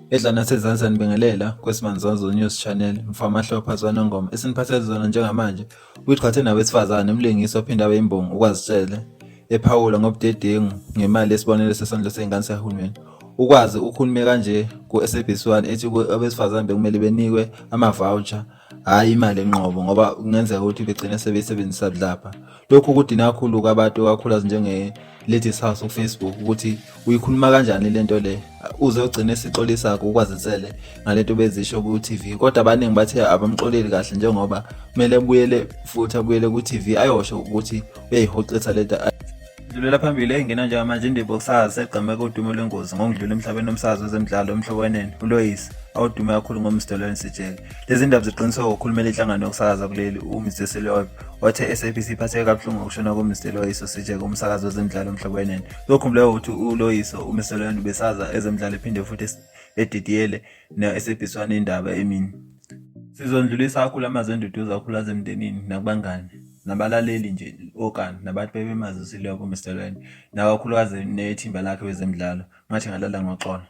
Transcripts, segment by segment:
Edlana sezansi nibingelela kwesimanje News Channel mfama Hlopha Zwanongoma esiniphathele zona njengamanje uyiqhathe nabesifazane umlingisi ophinda abe imbongi ukwazitshele ephawula ngobudedengu ngemali esibonelelo sesondlo sezingane sahulumeni. Ukwazi ukhulume kanje ku-SABC1 ethi abesifazane bekumele benikwe ama-voucher hayi imali enqobo ngoba kungenzeka ukuthi begcine sebeyisebenzisa budlapha. Lokhu kudina kakhulu kwabantu kakhulu njenge Ladies House ku-Facebook ukuthi uyikhuluma kanjani lento le uze ugcine esixolisa ukwazisele ngalento bezisho ku-TV kodwa abaningi bathe abamxoleli kahle njengoba kumele abuyele futhi abuyele ku-TV ayosho ukuthi uyayihoxisa lento. Dlulela phambili engena njengamanje indebe yokusakaza segqeme kodumo lwengozi ngokudlula emhlabeni womsakazo wezemidlalo emhlobwenene uLoyiso awudume kakhulu ngoMr Sejele. Lezi ndaba ziqiniswa ukukhulumela inhlangano yokusakaza kuleli uMr Selope wathe SABC iphatheke kabuhlungu ngokushona koMr Loyiso Sejele kumsakazo wezemidlalo emhlobwenene. Lokhumbule ukuthi uLoyiso uMr besaza ezemidlalo ephinde futhi edidiyele ne-SABC1 indaba emini. Sizondlulisa kakhulu amazwi enduduzo kakhulu azemndenini nakubangani nabalaleli nje okani nabantu bebemazisile lapho Mr nakakhulukazi nethimba lakhe wezemidlalo ngathi ngalala ngoxolo.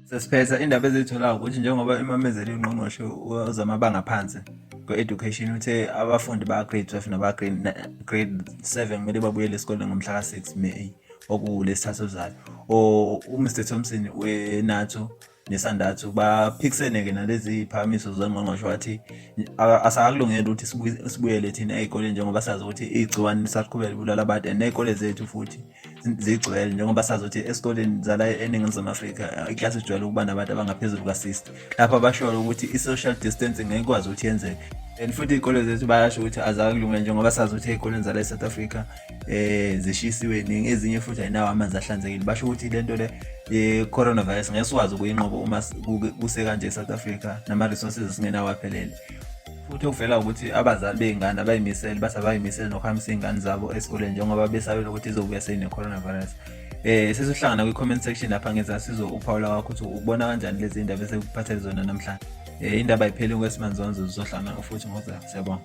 Sesiphetha indaba ezitholayo ukuthi njengoba imamezeli ungqongqoshe wezamabanga phansi kwe-education uthe abafundi ba-grade 12 naba-grade 7 kumele babuyele esikoleni ngomhla ka-6 May okulesithathu ozayo. uMr Thompson weNATO nesandathu baphikisene-ke nalezi phakamiso zongqongqoshe wathi asakulungele ukuthi sibuyele thina ey'koleni njengoba sazi ukuthi igciwane lisaqhubeka libulala abantu and ney'kole zethu futhi zigcwele njengoba sazi ukuthi esikoleni zala eNingizimu Afrika iklasi ijwayele ukuba nabantu abangaphezulu ka-60 lapho abashoyo ukuthi i-social distancing ngeke ikwazi ukuthi yenzeke. And futhi iy'kole zethu bayasho ukuthi azakulungele njengoba sazi ukuthi ey'koleni zala e-South Africa zishisiwe ningi ezinye futhi ayinawo amanzi ahlanzekile. Basho ukuthi lento le ye-coronavirus ngeke sikwazi ukuyinqoba uma kusekanje e-South Africa nama-resources singenawo aphelele. Futhi okuvela ukuthi abazali bey'ngane abayimisele bathi abayimisele nokuhambisa iy'ngane zabo esikoleni njengoba besabela ukuthi izobuya seyine-coronavirus. Sesihlangana kwi-comment section lapha ngezansi uphawula wakho ukuthi ubona kanjani lezi ndaba esekuphathele zona namhlanje. Indaba ayiphelile kwesimanje zizohlangana futhi ngokuzayo. Siyabonga.